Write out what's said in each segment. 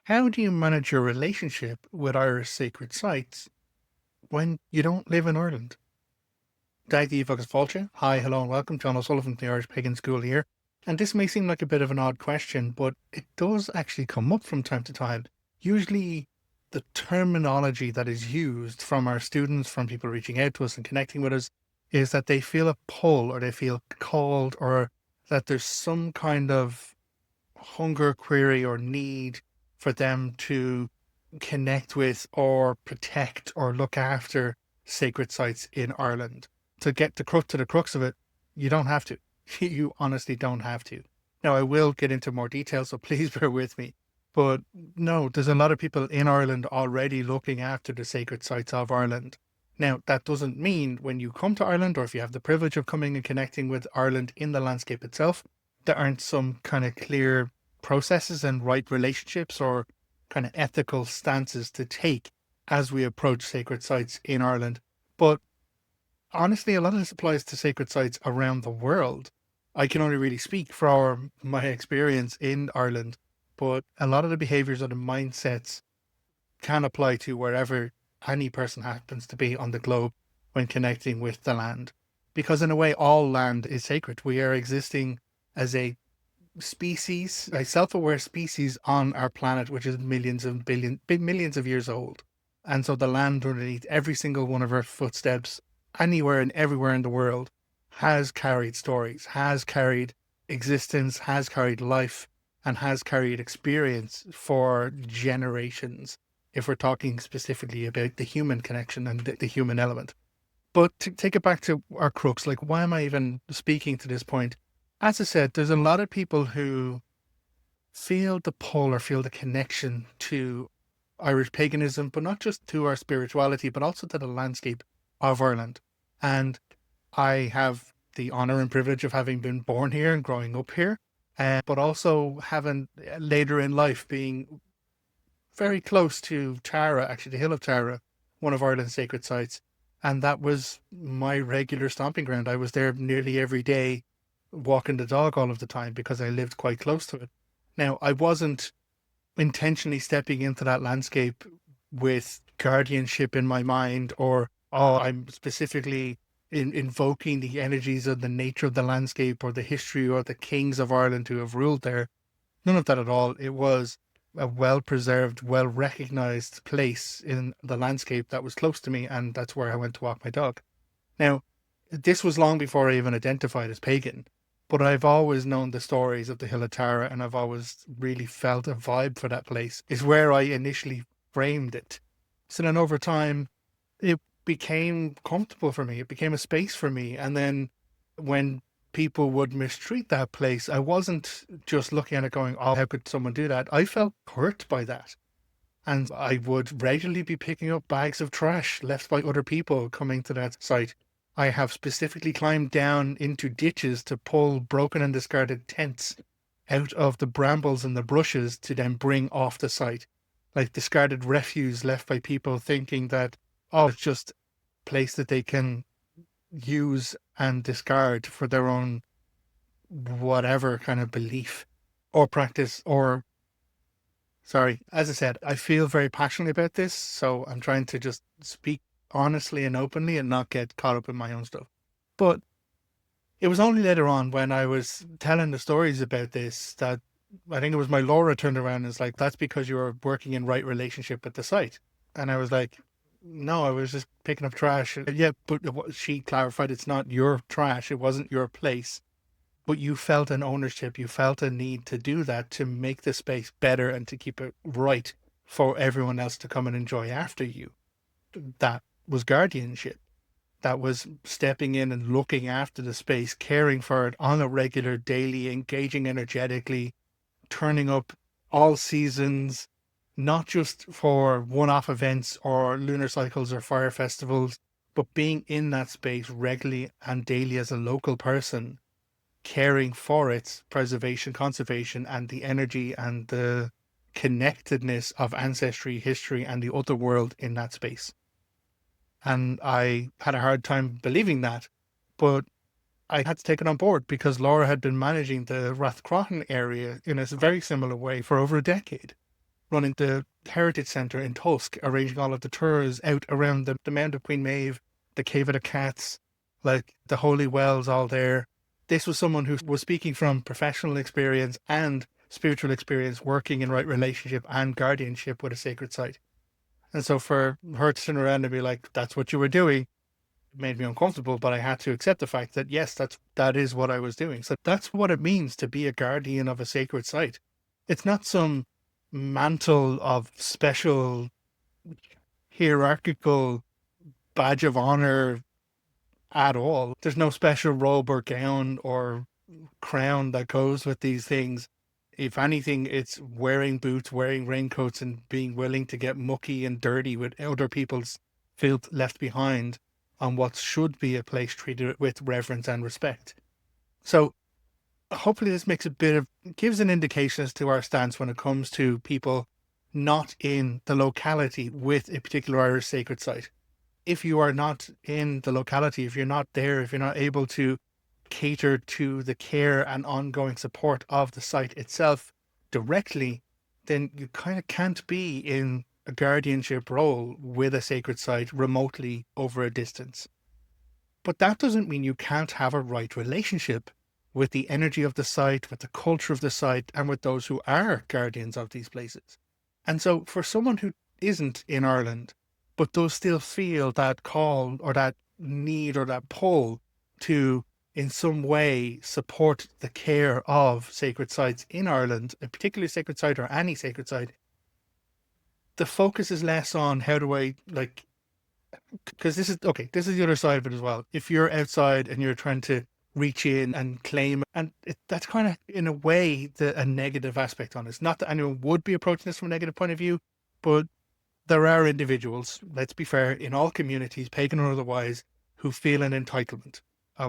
How do you manage your relationship with Irish sacred sites when you don't live in Ireland? Daithí agus Fáilte. Hi, hello, and welcome. Jon O'Sullivan from the Irish Pagan School here. And this may seem like a bit of an odd question, but it does actually come up from time to time. Usually, the terminology that is used from our students, from people reaching out to us and connecting with us, is that they feel a pull or they feel called or that there's some kind of hunger query or need for them to connect with or protect or look after sacred sites in Ireland. To get to the crux of it, you don't have to. You honestly don't have to. Now, I will get into more detail, so please bear with me. But no, there's a lot of people in Ireland already looking after the sacred sites of Ireland. Now, that doesn't mean when you come to Ireland, or if you have the privilege of coming and connecting with Ireland in the landscape itself, there aren't some kind of clear processes and right relationships or kind of ethical stances to take as we approach sacred sites in Ireland. But honestly, a lot of this applies to sacred sites around the world. I can only really speak for my experience in Ireland, but a lot of the behaviors or the mindsets can apply to wherever any person happens to be on the globe when connecting with the land. Because in a way, all land is sacred. We are existing as a species, a self-aware species on our planet, which is millions of years old. And so the land underneath every single one of our footsteps, anywhere and everywhere in the world, has carried stories, has carried existence, has carried life, and has carried experience for generations, if we're talking specifically about the human connection and the human element. But to take it back to our crux, like, why am I even speaking to this point? As I said, there's a lot of people who feel the pull or feel the connection to Irish paganism, but not just to our spirituality, but also to the landscape of Ireland. And I have the honor and privilege of having been born here and growing up here, but also having later in life being very close to Tara, actually the Hill of Tara, one of Ireland's sacred sites. And that was my regular stomping ground. I was there nearly every day, walking the dog all of the time because I lived quite close to it. Now, I wasn't intentionally stepping into that landscape with guardianship in my mind or, oh, I'm specifically invoking the energies of the nature of the landscape or the history or the kings of Ireland who have ruled there. None of that at all. It was a well-preserved, well-recognized place in the landscape that was close to me, and that's where I went to walk my dog. Now, this was long before I even identified as pagan, but I've always known the stories of the Hill of Tara, and I've always really felt a vibe for that place, is where I initially framed it. So then over time, it became comfortable for me. It became a space for me. And then when people would mistreat that place, I wasn't just looking at it going, oh, how could someone do that? I felt hurt by that. And I would regularly be picking up bags of trash left by other people coming to that site. I have specifically climbed down into ditches to pull broken and discarded tents out of the brambles and the brushes to then bring off the site. Like discarded refuse left by people thinking that, oh, it's just a place that they can use and discard for their own whatever kind of belief or practice or sorry, as I said, I feel very passionately about this, so I'm trying to just speak honestly and openly and not get caught up in my own stuff. But it was only later on when I was telling the stories about this that I think it was my Lora turned around and was like, that's because you were working in right relationship with the site. And I was like, no, I was just picking up trash. Yeah, but she clarified it's not your trash. It wasn't your place. But you felt an ownership. You felt a need to do that to make the space better and to keep it right for everyone else to come and enjoy after you. That was guardianship. That was stepping in and looking after the space, caring for it on a regular, daily, engaging energetically, turning up all seasons, not just for one-off events or lunar cycles or fire festivals, but being in that space regularly and daily as a local person, caring for its preservation, conservation, and the energy and the connectedness of ancestry, history, and the other world in that space. And I had a hard time believing that, but I had to take it on board because Lora had been managing the Rathcroghan area in a very similar way for over a decade. running the Heritage Centre in Tusk, arranging all of the tours out around the Mound of Queen Maeve, the Cave of the Cats, like the Holy Wells, all there. This was someone who was speaking from professional experience and spiritual experience, working in right relationship and guardianship with a sacred site. And so for her to turn around and be like, that's what you were doing, made me uncomfortable, but I had to accept the fact that yes, that is what I was doing. So that's what it means to be a guardian of a sacred site. It's not some mantle of special hierarchical badge of honor at all. There's no special robe or gown or crown that goes with these things. If anything, it's wearing boots, wearing raincoats, and being willing to get mucky and dirty with other people's filth left behind on what should be a place treated with reverence and respect. So hopefully this gives an indication as to our stance when it comes to people not in the locality with a particular Irish sacred site. If you are not in the locality, if you're not there, if you're not able to cater to the care and ongoing support of the site itself directly, then you kind of can't be in a guardianship role with a sacred site remotely over a distance. But that doesn't mean you can't have a right relationship with the energy of the site, with the culture of the site, and with those who are guardians of these places. And so for someone who isn't in Ireland, but does still feel that call or that need or that pull to in some way support the care of sacred sites in Ireland, a particularly sacred site or any sacred site, the focus is less on how do I because this is the other side of it as well. If you're outside and you're trying to reach in and claim, and that's kind of in a way a negative aspect on it. It's not that anyone would be approaching this from a negative point of view, but there are individuals, let's be fair, in all communities, pagan or otherwise, who feel an entitlement,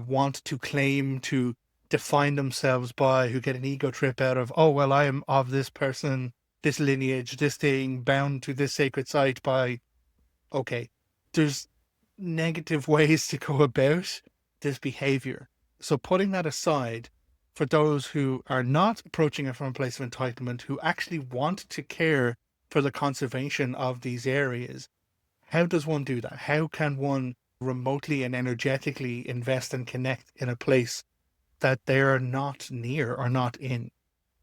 want to claim, to define themselves by, who get an ego trip out of, oh, well, I am of this person, this lineage, this thing, bound to this sacred site by, okay, there's negative ways to go about this behavior. So putting that aside, for those who are not approaching it from a place of entitlement, who actually want to care for the conservation of these areas, how does one do that? How can one remotely and energetically invest and connect in a place that they're not near or not in?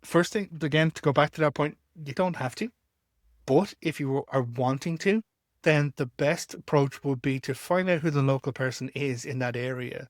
First thing, again, to go back to that point, you don't have to. But if you are wanting to, then the best approach would be to find out who the local person is in that area,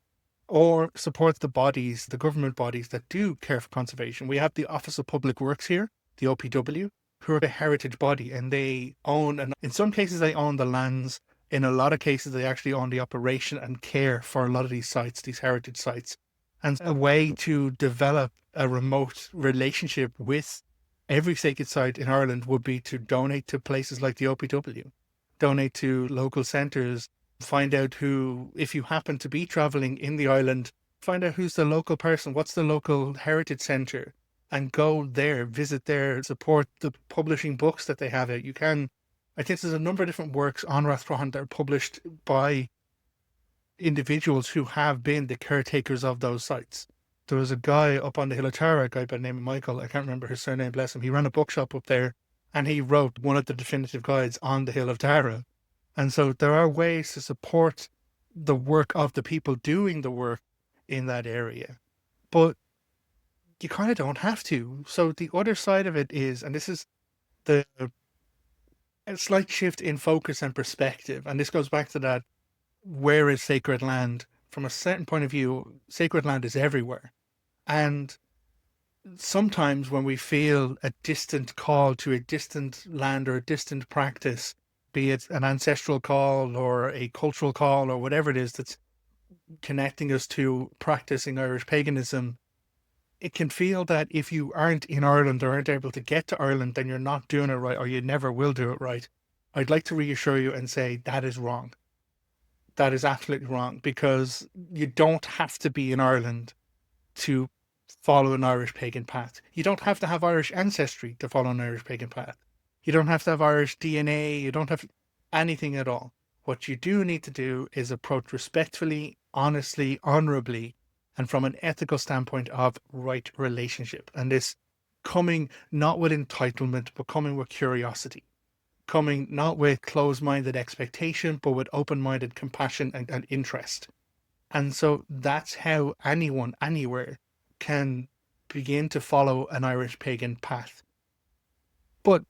or support the bodies, the government bodies that do care for conservation. We have the Office of Public Works here, the OPW, who are a heritage body, and they own, and in some cases they own the lands. In a lot of cases, they actually own the operation and care for a lot of these sites, these heritage sites. And a way to develop a remote relationship with every sacred site in Ireland would be to donate to places like the OPW, donate to local centres, find out who, if you happen to be travelling in the island, find out who's the local person, what's the local heritage centre, and go there, visit there, support the publishing books that they have out. You can, I think there's a number of different works on Rathcrohan that are published by individuals who have been the caretakers of those sites. There was a guy up on the Hill of Tara, a guy by the name of Michael, I can't remember his surname, bless him. He ran a bookshop up there, and he wrote one of the definitive guides on the Hill of Tara. And so there are ways to support the work of the people doing the work in that area. But you kind of don't have to. So the other side of it is, and this is a slight shift in focus and perspective, and this goes back to that, where is sacred land? From a certain point of view, sacred land is everywhere. And sometimes when we feel a distant call to a distant land or a distant practice, be it an ancestral call or a cultural call or whatever it is that's connecting us to practicing Irish paganism, it can feel that if you aren't in Ireland or aren't able to get to Ireland, then you're not doing it right, or you never will do it right. I'd like to reassure you and say that is wrong. That is absolutely wrong, because you don't have to be in Ireland to follow an Irish pagan path. You don't have to have Irish ancestry to follow an Irish pagan path. You don't have to have Irish DNA. You don't have anything at all. What you do need to do is approach respectfully, honestly, honorably, and from an ethical standpoint of right relationship. And this coming not with entitlement, but coming with curiosity, coming not with closed-minded expectation, but with open-minded compassion and interest. And so that's how anyone, anywhere, can begin to follow an Irish pagan path. But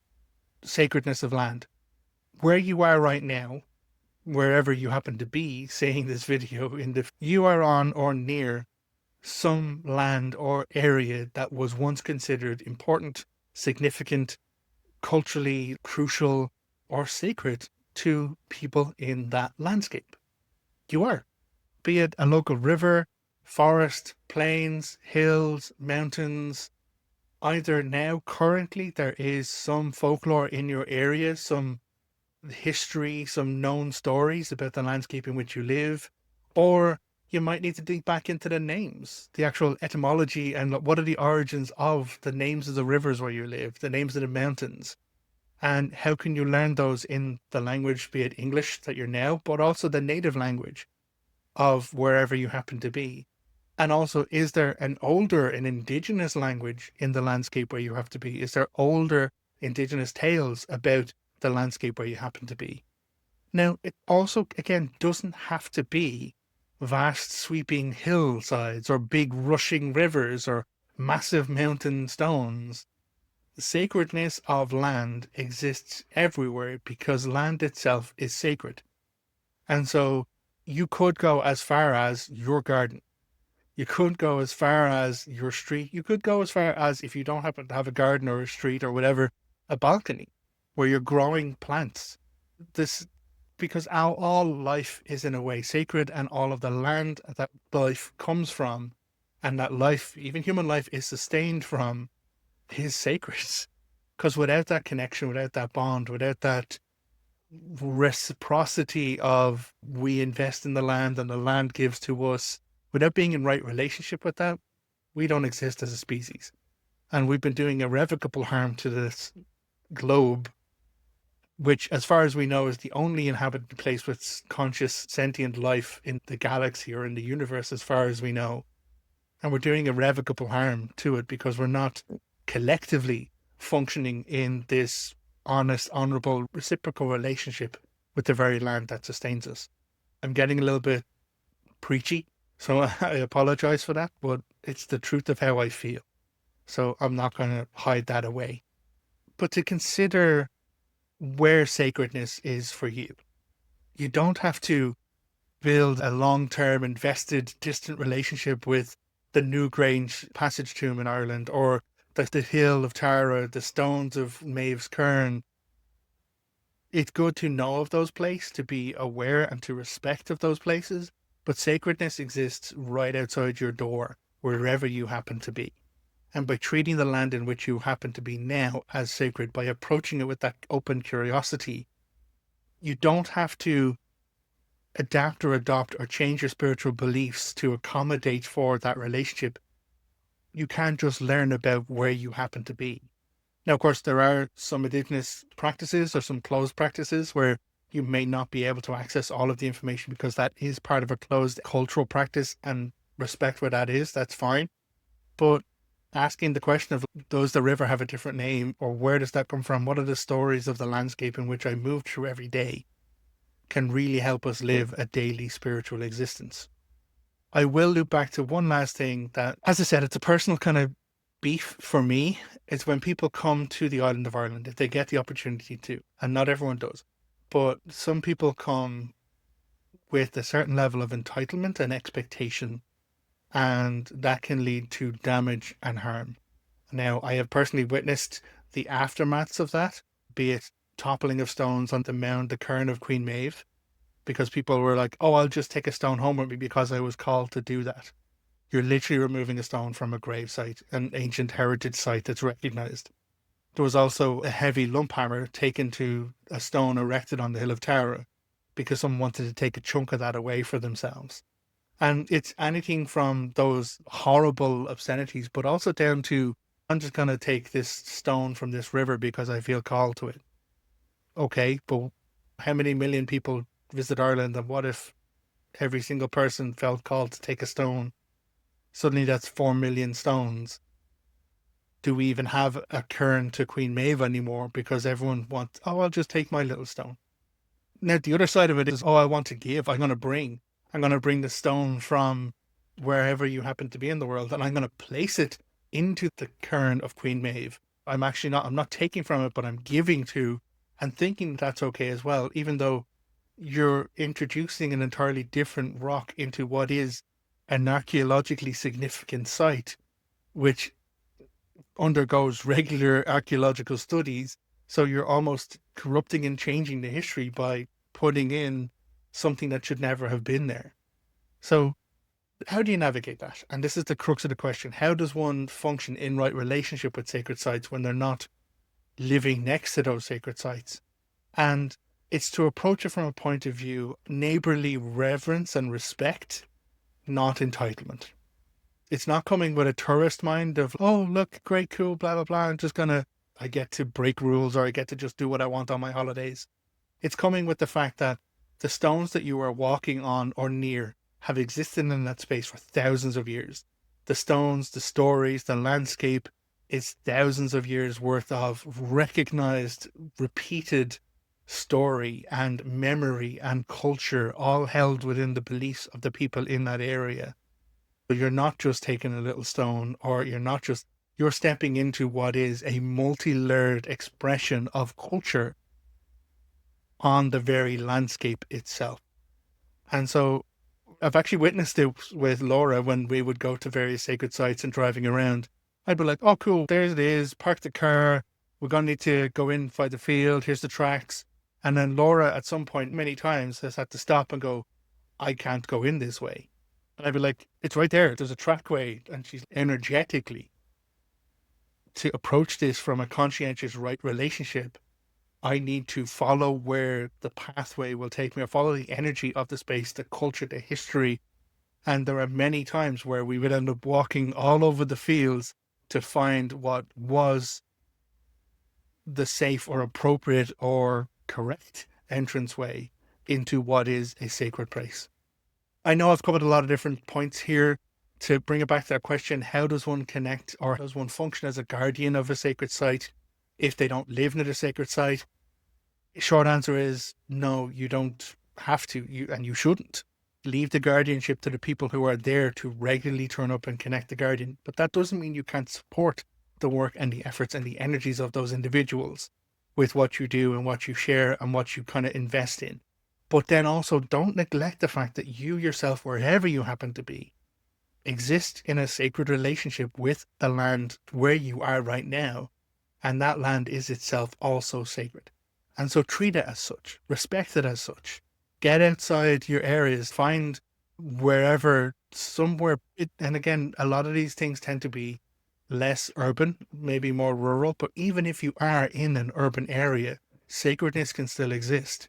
sacredness of land, where you are right now, wherever you happen to be seeing this video, you are on or near some land or area that was once considered important, significant, culturally crucial, or sacred to people in that landscape. You are, be it a local river, forest, plains, hills, mountains. Either now, currently, there is some folklore in your area, some history, some known stories about the landscape in which you live, or you might need to dig back into the names, the actual etymology, and what are the origins of the names of the rivers where you live, the names of the mountains, and how can you learn those in the language, be it English that you're now, but also the native language of wherever you happen to be. And also, is there an indigenous language in the landscape where you have to be? Is there older indigenous tales about the landscape where you happen to be? Now, it also, again, doesn't have to be vast sweeping hillsides or big rushing rivers or massive mountain stones. The sacredness of land exists everywhere because land itself is sacred. And so you could go as far as your garden. You could go as far as your street. You could go as far as, if you don't happen to have a garden or a street or whatever, a balcony where you're growing plants. This, because all life is in a way sacred, and all of the land that life comes from and that life, even human life, is sustained from, is sacred. Because without that connection, without that bond, without that reciprocity of we invest in the land and the land gives to us, without being in right relationship with that, we don't exist as a species. And we've been doing irrevocable harm to this globe, which, as far as we know, is the only inhabited place with conscious sentient life in the galaxy or in the universe, as far as we know. And we're doing irrevocable harm to it because we're not collectively functioning in this honest, honorable, reciprocal relationship with the very land that sustains us. I'm getting a little bit preachy, so I apologize for that, but it's the truth of how I feel. So I'm not going to hide that away. But to consider where sacredness is for you, you don't have to build a long-term, invested, distant relationship with the Newgrange Passage Tomb in Ireland, or the Hill of Tara, the stones of Maeve's Cairn. It's good to know of those places, to be aware and to respect of those places, but sacredness exists right outside your door, wherever you happen to be. And by treating the land in which you happen to be now as sacred, by approaching it with that open curiosity, you don't have to adapt or adopt or change your spiritual beliefs to accommodate for that relationship. You can just learn about where you happen to be. Now, of course, there are some indigenous practices or some closed practices where you may not be able to access all of the information because that is part of a closed cultural practice, and respect where that is, that's fine. But asking the question of, does the river have a different name, or where does that come from? What are the stories of the landscape in which I move through every day, can really help us live a daily spiritual existence. I will loop back to one last thing that, as I said, it's a personal kind of beef for me. It's when people come to the island of Ireland, if they get the opportunity to, and not everyone does, but some people come with a certain level of entitlement and expectation, and that can lead to damage and harm. Now, I have personally witnessed the aftermaths of that, be it toppling of stones on the mound, the cairn of Queen Maeve, because people were like, oh, I'll just take a stone home with me because I was called to do that. You're literally removing a stone from a grave site, an ancient heritage site that's recognized. There was also a heavy lump hammer taken to a stone erected on the Hill of Tara because someone wanted to take a chunk of that away for themselves. And it's anything from those horrible obscenities, but also down to, I'm just going to take this stone from this river because I feel called to it. Okay, but how many million people visit Ireland, and what if every single person felt called to take a stone? Suddenly that's 4 million stones. do we even have a cairn to Queen Maeve anymore? Because everyone wants, oh, I'll just take my little stone. Now, the other side of it is, oh, I want to give. I'm going to bring the stone from wherever you happen to be in the world, and I'm going to place it into the cairn of Queen Maeve. I'm not taking from it, but I'm giving to, and thinking that's okay as well, even though you're introducing an entirely different rock into what is an archaeologically significant site, which undergoes regular archaeological studies. So you're almost corrupting and changing the history by putting in something that should never have been there. So how do you navigate that? And this is the crux of the question. How does one function in right relationship with sacred sites when they're not living next to those sacred sites? And it's to approach it from a point of view, neighborly reverence and respect, not entitlement. It's not coming with a tourist mind of, oh, look, great, cool, blah, blah, blah. I get to break rules, or I get to just do what I want on my holidays. It's coming with the fact that the stones that you are walking on or near have existed in that space for thousands of years. The stones, the stories, the landscape is thousands of years worth of recognized, repeated story and memory and culture, all held within the beliefs of the people in that area. So you're not just taking a little stone, or you're stepping into what is a multi-layered expression of culture on the very landscape itself. And so I've actually witnessed it with Lora when we would go to various sacred sites and driving around. I'd be like, oh, cool, there it is, park the car, we're going to need to go in by the field, here's the tracks. And then Lora, at some point, many times, has had to stop and go, I can't go in this way. And I'd be like, it's right there, there's a trackway. And she's energetically, to approach this from a conscientious right relationship, I need to follow where the pathway will take me, or follow the energy of the space, the culture, the history. And there are many times where we would end up walking all over the fields to find what was the safe or appropriate or correct entranceway into what is a sacred place. I know I've covered a lot of different points here. To bring it back to that question, how does one connect, or does one function as a guardian of a sacred site if they don't live near the sacred site? Short answer is no, you don't have to, and you shouldn't. Leave the guardianship to the people who are there to regularly turn up and connect the guardian. But that doesn't mean you can't support the work and the efforts and the energies of those individuals with what you do and what you share and what you kind of invest in. But then also don't neglect the fact that you yourself, wherever you happen to be, exist in a sacred relationship with the land where you are right now. And that land is itself also sacred. And so treat it as such, respect it as such. Get outside your areas, find wherever, somewhere. And again, a lot of these things tend to be less urban, maybe more rural, but even if you are in an urban area, sacredness can still exist.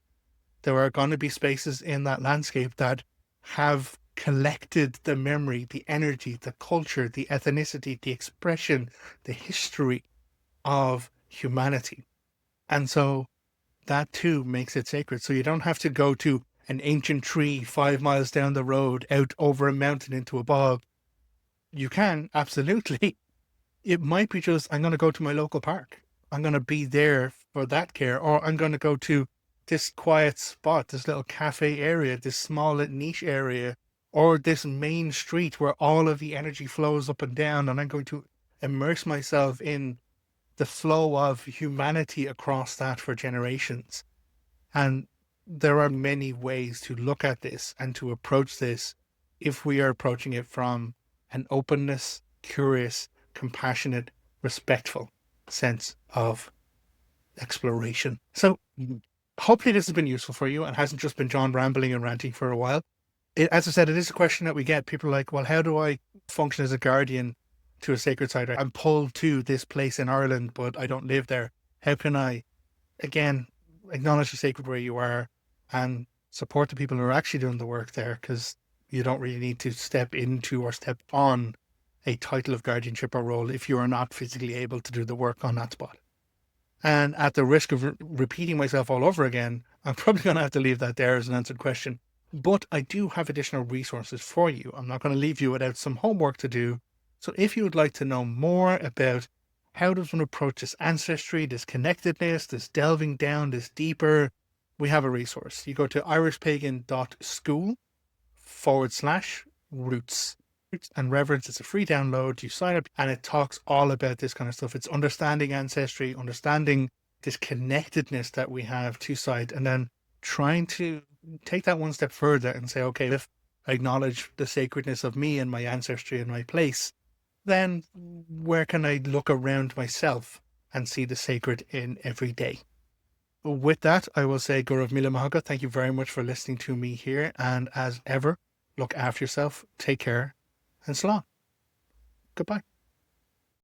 There are going to be spaces in that landscape that have collected the memory, the energy, the culture, the ethnicity, the expression, the history of humanity. And so that too makes it sacred. So you don't have to go to an ancient tree 5 miles down the road, out over a mountain into a bog. You can, absolutely. It might be just, I'm going to go to my local park. I'm going to be there for that care. Or I'm going to go to this quiet spot, this little cafe area, this small niche area, or this main street where all of the energy flows up and down. And I'm going to immerse myself in the flow of humanity across that for generations. And there are many ways to look at this and to approach this if we are approaching it from an openness, curious, compassionate, respectful sense of exploration. So hopefully this has been useful for you and hasn't just been John rambling and ranting for a while. As I said, it is a question that we get. People are like, well, how do I function as a guardian to a sacred site? I'm pulled to this place in Ireland, but I don't live there. How can I, again, acknowledge the sacred where you are and support the people who are actually doing the work there, because you don't really need to step into or step on a title of guardianship or role if you are not physically able to do the work on that spot. And at the risk of repeating myself all over again, I'm probably going to have to leave that there as an answered question. But I do have additional resources for you. I'm not going to leave you without some homework to do. So if you would like to know more about how does one approach this ancestry, this connectedness, this delving down, this deeper? We have a resource. You go to irishpagan.school/roots. And Reverence, it's a free download. You sign up and it talks all about this kind of stuff. It's understanding ancestry, understanding this connectedness that we have to site, and then trying to take that one step further and say, okay, if I acknowledge the sacredness of me and my ancestry and my place, then where can I look around myself and see the sacred in every day? With that, I will say Gaurav Mila Mahaga, thank you very much for listening to me here. And as ever, look after yourself, take care, and slán. Goodbye.